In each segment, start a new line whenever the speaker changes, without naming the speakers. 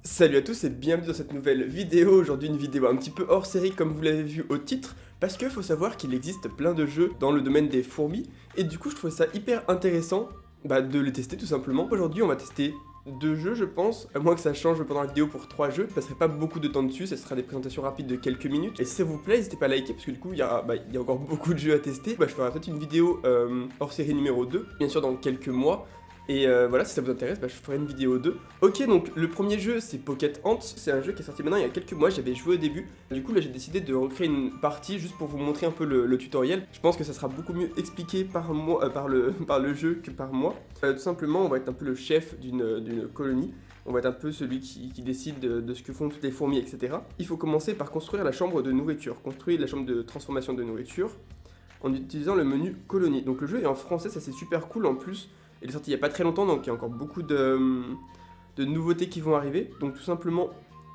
Salut à tous et bienvenue dans cette nouvelle vidéo. Aujourd'hui une vidéo un petit peu hors série comme vous l'avez vu au titre, parce que faut savoir qu'il existe plein de jeux dans le domaine des fourmis, et du coup je trouvais ça hyper intéressant de les tester tout simplement. Aujourd'hui on va tester deux jeux je pense, à moins que ça change pendant la vidéo pour trois jeux, je passerai pas beaucoup de temps dessus, ça sera des présentations rapides de quelques minutes. Et si ça vous plaît, n'hésitez pas à liker parce que du coup il y a encore beaucoup de jeux à tester. Je ferai peut-être une vidéo hors série numéro 2, bien sûr dans quelques mois. Et voilà, si ça vous intéresse, je ferai une vidéo 2. Ok, donc le premier jeu c'est Pocket Ants, c'est un jeu qui est sorti maintenant il y a quelques mois, j'avais joué au début. Du coup là j'ai décidé de recréer une partie juste pour vous montrer un peu le tutoriel. Je pense que ça sera beaucoup mieux expliqué par moi, par le jeu que par moi. Tout simplement on va être un peu le chef d'une colonie. On va être un peu celui qui décide de ce que font toutes les fourmis, etc. Il faut commencer par construire la chambre de nourriture, construire la chambre de transformation de nourriture en utilisant le menu colonie. Donc le jeu est en français, ça c'est super cool en plus. Il est sorti il n'y a pas très longtemps, donc il y a encore beaucoup de nouveautés qui vont arriver. Donc tout simplement,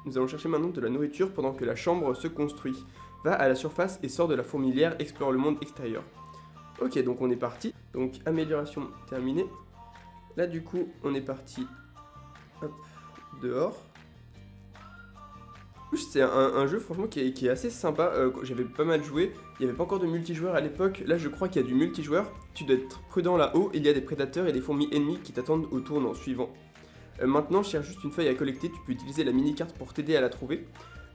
nous allons chercher maintenant de la nourriture pendant que la chambre se construit. Va à la surface et sort de la fourmilière, explore le monde extérieur. Ok, donc on est parti. Donc amélioration terminée. Là du coup, on est parti. Hop, dehors. C'est un jeu franchement qui est assez sympa, j'avais pas mal joué, il n'y avait pas encore de multijoueur à l'époque, là je crois qu'il y a du multijoueur, tu dois être prudent là-haut, il y a des prédateurs et des fourmis ennemies qui t'attendent au tournant suivant. Maintenant, cherche juste une feuille à collecter, tu peux utiliser la mini-carte pour t'aider à la trouver.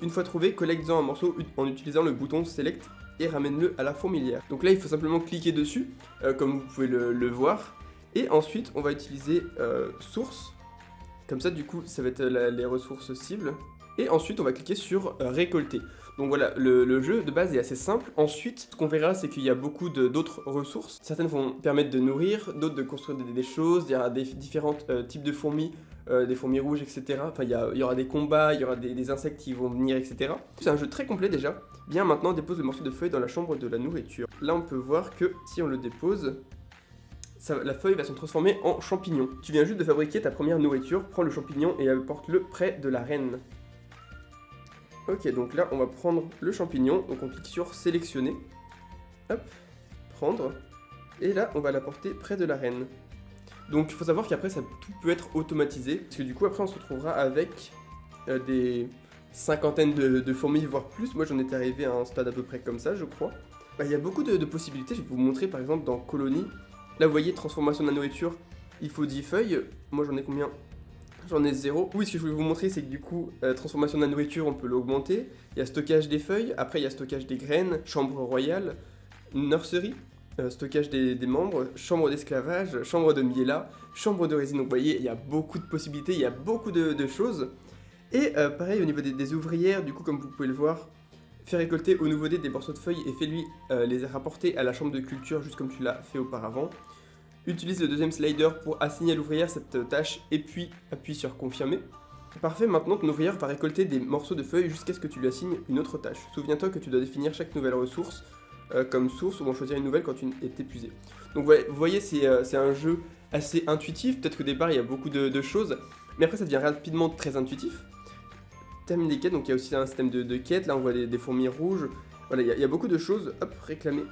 Une fois trouvé, collecte-en un morceau en utilisant le bouton Select et ramène-le à la fourmilière. Donc là il faut simplement cliquer dessus, comme vous pouvez le voir, et ensuite on va utiliser Source, comme ça du coup ça va être les ressources cibles. Et ensuite, on va cliquer sur récolter. Donc voilà, le jeu de base est assez simple. Ensuite, ce qu'on verra, c'est qu'il y a beaucoup d'autres ressources. Certaines vont permettre de nourrir, d'autres de construire des choses. Il y aura des différents types de fourmis, des fourmis rouges, etc. Enfin, il y aura des combats, il y aura des insectes qui vont venir, etc. C'est un jeu très complet déjà. Bien, maintenant, on dépose le morceau de feuille dans la chambre de la nourriture. Là, on peut voir que si on le dépose, la feuille va se transformer en champignon. Tu viens juste de fabriquer ta première nourriture, prends le champignon et apporte-le près de la reine. Ok, donc là, on va prendre le champignon, donc on clique sur sélectionner, hop, prendre, et là, on va l'apporter près de la reine. Donc, il faut savoir qu'après, tout peut être automatisé, parce que du coup, après, on se retrouvera avec des cinquantaines de fourmis, voire plus. Moi, j'en étais arrivé à un stade à peu près comme ça, je crois. Il y a beaucoup de possibilités, je vais vous montrer, par exemple, dans Colonie. Là, vous voyez, transformation de la nourriture, il faut 10 feuilles. Moi, j'en ai combien ? J'en ai 0. Oui, ce que je voulais vous montrer, c'est que du coup, transformation de la nourriture, on peut l'augmenter. Il y a stockage des feuilles, après il y a stockage des graines, chambre royale, nursery, stockage des membres, chambre d'esclavage, chambre de miela, chambre de résine. Donc vous voyez, il y a beaucoup de possibilités, il y a beaucoup de choses. Et pareil, au niveau des ouvrières, du coup, comme vous pouvez le voir, fais récolter au nouveau-né des morceaux de feuilles et fais-lui les rapporter à la chambre de culture, juste comme tu l'as fait auparavant. Utilise le deuxième slider pour assigner à l'ouvrière cette tâche et puis appuie sur confirmer. Parfait, maintenant ton ouvrière va récolter des morceaux de feuilles jusqu'à ce que tu lui assignes une autre tâche. Souviens-toi que tu dois définir chaque nouvelle ressource comme source ou en choisir une nouvelle quand une est épuisée. Donc vous voyez, c'est un jeu assez intuitif, peut-être qu'au départ il y a beaucoup de choses, mais après ça devient rapidement très intuitif. Termine les quêtes, donc il y a aussi un système de quêtes, là on voit des fourmis rouges, voilà, il y a beaucoup de choses. Hop, réclamer.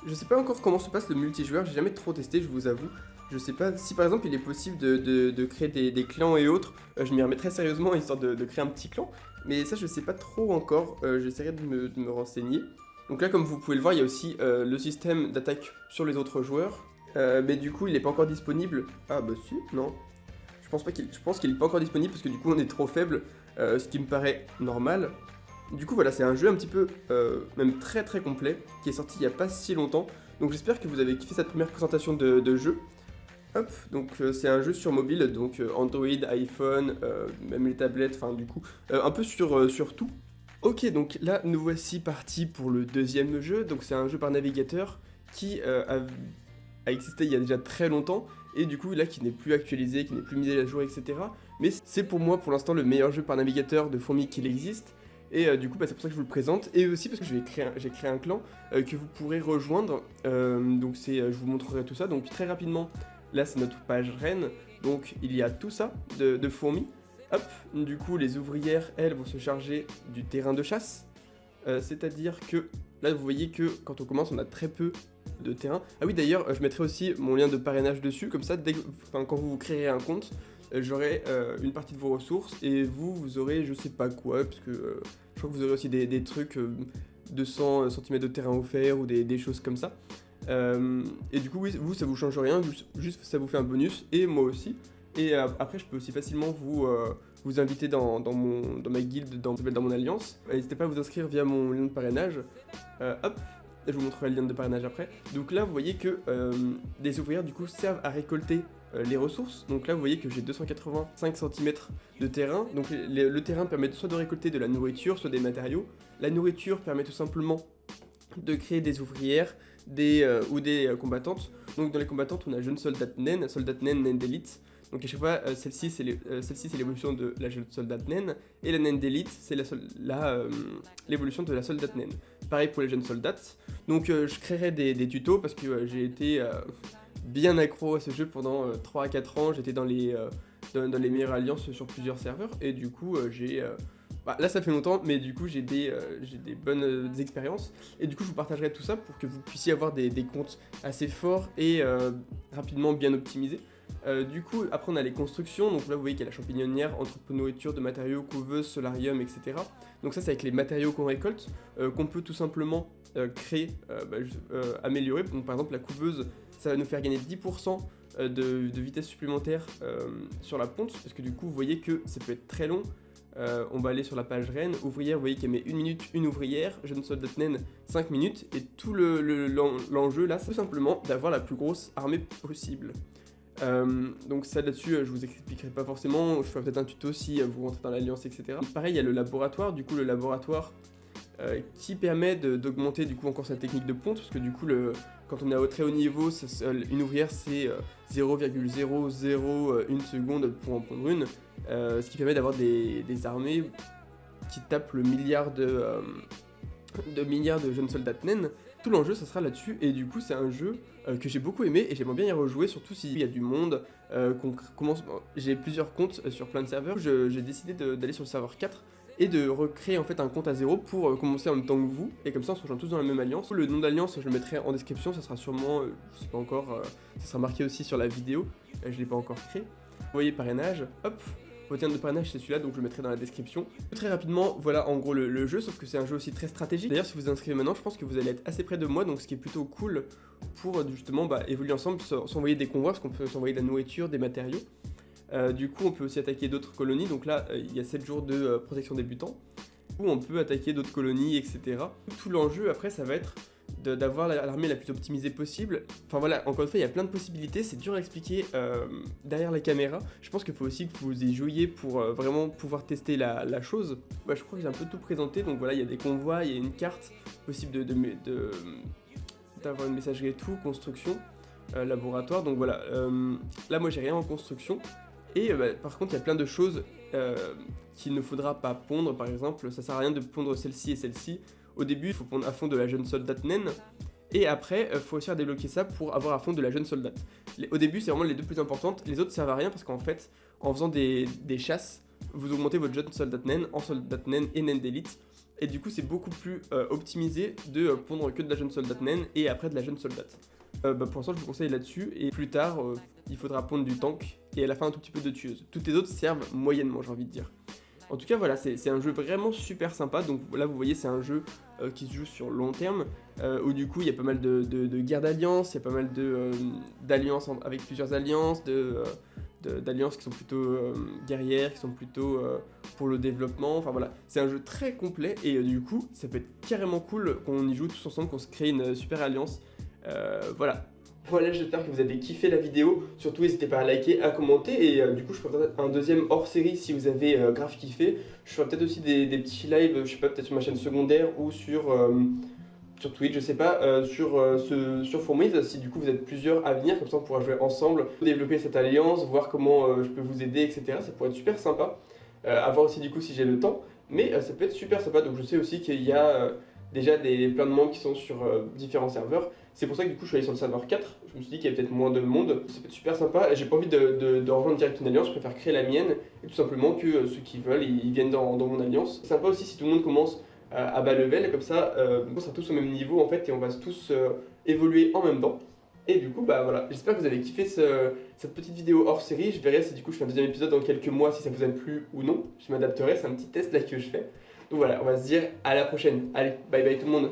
Je sais pas encore comment se passe le multijoueur, j'ai jamais trop testé, je vous avoue. Je sais pas si par exemple il est possible de créer des clans et autres, je m'y remettrai sérieusement histoire de créer un petit clan. Mais ça je sais pas trop encore, j'essaierai de me renseigner. Donc là comme vous pouvez le voir, il y a aussi le système d'attaque sur les autres joueurs. Mais du coup il n'est pas encore disponible. Ah bah si, non. Je pense qu'il est pas encore disponible parce que du coup on est trop faible, ce qui me paraît normal. Du coup voilà, c'est un jeu un petit peu, même très très complet, qui est sorti il n'y a pas si longtemps. Donc j'espère que vous avez kiffé cette première présentation de jeu. Hop, donc c'est un jeu sur mobile, donc Android, iPhone, même les tablettes, enfin du coup, un peu sur tout. Ok, donc là nous voici partis pour le deuxième jeu. Donc c'est un jeu par navigateur qui a existé il y a déjà très longtemps, et du coup là qui n'est plus actualisé, qui n'est plus mis à jour, etc. Mais c'est pour moi pour l'instant le meilleur jeu par navigateur de fourmis qu'il existe. Et du coup, c'est pour ça que je vous le présente. Et aussi parce que j'ai créé un clan que vous pourrez rejoindre. Donc je vous montrerai tout ça. Donc très rapidement, là c'est notre page reine. Donc il y a tout ça de fourmis. Hop, du coup les ouvrières, elles, vont se charger du terrain de chasse. C'est-à-dire que Là, vous voyez que quand on commence, on a très peu de terrain. Ah oui, d'ailleurs, je mettrai aussi mon lien de parrainage dessus, comme ça, quand vous créerez un compte, j'aurai une partie de vos ressources, et vous aurez je sais pas quoi, parce que je crois que vous aurez aussi des trucs, 200 cm de terrain offert, ou des choses comme ça. Et du coup, oui, vous, ça vous change rien, juste ça vous fait un bonus, et moi aussi. Et après, je peux aussi facilement vous inviter dans ma guilde, dans mon alliance. N'hésitez pas à vous inscrire via mon lien de parrainage. Hop, je vous montrerai le lien de parrainage après. Donc là, vous voyez que des ouvrières, du coup, servent à récolter les ressources. Donc là, vous voyez que j'ai 285 cm de terrain. Donc le terrain permet soit de récolter de la nourriture, soit des matériaux. La nourriture permet tout simplement de créer des ouvrières ou des combattantes. Donc dans les combattantes, on a jeune soldat naine, naine d'élite. Donc à chaque fois, celle-ci c'est l'évolution de la jeune soldate naine, et la naine d'élite c'est l'évolution de la soldate naine. Pareil pour les jeunes soldates. Donc je créerai des tutos parce que j'ai été bien accro à ce jeu pendant 3 à 4 ans. J'étais dans les meilleures alliances sur plusieurs serveurs, et du coup là ça fait longtemps, mais du coup j'ai des bonnes expériences, et du coup je vous partagerai tout ça pour que vous puissiez avoir des comptes assez forts et rapidement bien optimisés. Du coup, après on a les constructions, donc là vous voyez qu'il y a la champignonnière, entrepôt de nourriture, de matériaux, couveuse, solarium, etc. Donc ça c'est avec les matériaux qu'on récolte, qu'on peut tout simplement créer, améliorer. Donc par exemple la couveuse, ça va nous faire gagner 10% de vitesse supplémentaire sur la ponte, parce que du coup vous voyez que ça peut être très long. On va aller sur la page reine, ouvrière, vous voyez qu'elle met 1 minute, une ouvrière, jeune soldat naine 5 minutes, et tout l'enjeu là, c'est tout simplement d'avoir la plus grosse armée possible. Donc ça là-dessus, je vous expliquerai pas forcément, je ferai peut-être un tuto si vous rentrez dans l'alliance, etc. Pareil, il y a le laboratoire, du coup le laboratoire qui permet d'augmenter du coup encore sa technique de ponte, parce que du coup quand on est à très haut niveau, une ouvrière c'est 0,001 seconde pour en pondre une, ce qui permet d'avoir des armées qui tapent le milliard de jeunes soldats naines. Tout l'enjeu ça sera là-dessus, et du coup c'est un jeu que j'ai beaucoup aimé, et j'aimerais bien y rejouer, surtout s'il y a du monde, j'ai plusieurs comptes sur plein de serveurs. J'ai décidé d'aller sur le serveur 4 et de recréer en fait un compte à zéro pour commencer en même temps que vous, et comme ça on se rejoint tous dans la même alliance. Le nom d'alliance je le mettrai en description, ça sera sûrement, je sais pas encore, ça sera marqué aussi sur la vidéo, je l'ai pas encore créé. Vous voyez parrainage, hop, votre lien de parrainage c'est celui-là, donc je le mettrai dans la description. Très rapidement, voilà en gros le jeu, sauf que c'est un jeu aussi très stratégique. D'ailleurs si vous vous inscrivez maintenant, je pense que vous allez être assez près de moi, donc ce qui est plutôt cool pour justement évoluer ensemble, s'envoyer des convois, parce qu'on peut s'envoyer de la nourriture, des matériaux. Du coup on peut aussi attaquer d'autres colonies, donc là il y a 7 jours de protection débutant, où on peut attaquer d'autres colonies, etc. Tout l'enjeu après ça va être d'avoir l'armée la plus optimisée possible. Enfin voilà, encore une fois il y a plein de possibilités, c'est dur à expliquer derrière la caméra. Je pense qu'il faut aussi que vous y jouiez pour vraiment pouvoir tester la chose. Je crois que j'ai un peu tout présenté, donc voilà, il y a des convois, il y a une carte possible d'avoir une messagerie et tout, construction, laboratoire, donc voilà. Là moi j'ai rien en construction. Et par contre, il y a plein de choses qu'il ne faudra pas pondre. Par exemple, ça sert à rien de pondre celle-ci et celle-ci. Au début, il faut pondre à fond de la jeune soldate naine. Et après, il faut aussi débloquer ça pour avoir à fond de la jeune soldate. Au début, c'est vraiment les deux plus importantes. Les autres servent à rien parce qu'en fait, en faisant des chasses, vous augmentez votre jeune soldate naine en soldate naine et naine d'élite. Et du coup, c'est beaucoup plus optimisé de pondre que de la jeune soldate naine et après de la jeune soldate. Pour l'instant, je vous conseille là-dessus. Et plus tard, il faudra pondre du tank et à la fin un tout petit peu de tueuse. Toutes les autres servent moyennement, j'ai envie de dire. En tout cas, voilà, c'est un jeu vraiment super sympa. Donc là, vous voyez, c'est un jeu qui se joue sur long terme, où du coup, il y a pas mal de guerres d'alliances, il y a pas mal d'alliances avec plusieurs alliances, d'alliances qui sont plutôt guerrières, qui sont plutôt pour le développement. Enfin voilà, c'est un jeu très complet, et du coup, ça peut être carrément cool qu'on y joue tous ensemble, qu'on se crée une super alliance. Voilà. Voilà, j'espère que vous avez kiffé la vidéo. Surtout, n'hésitez pas à liker, à commenter. Et du coup, je ferai peut-être un deuxième hors-série si vous avez grave kiffé. Je ferai peut-être aussi des petits lives, je sais pas, peut-être sur ma chaîne secondaire ou sur Twitch, je sais pas, sur Fourmise, si du coup vous êtes plusieurs à venir, comme ça on pourra jouer ensemble, développer cette alliance, voir comment je peux vous aider, etc. Ça pourrait être super sympa. À voir aussi du coup si j'ai le temps. Mais ça peut être super sympa. Donc je sais aussi qu'il y a déjà plein de membres qui sont sur différents serveurs. C'est pour ça que du coup je suis allé sur le serveur 4, je me suis dit qu'il y avait peut-être moins de monde, ça peut être super sympa, et j'ai pas envie de rejoindre direct une alliance, je préfère créer la mienne, et tout simplement que ceux qui veulent, ils viennent dans mon alliance. C'est sympa aussi si tout le monde commence à bas level, comme ça on sera tous au même niveau en fait et on va tous évoluer en même temps. Et du coup bah voilà, j'espère que vous avez kiffé cette petite vidéo hors série. Je verrai si du coup je fais un deuxième épisode dans quelques mois, si ça vous aime plus ou non. Je m'adapterai, c'est un petit test là que je fais. Donc voilà, on va se dire à la prochaine. Allez, bye bye tout le monde.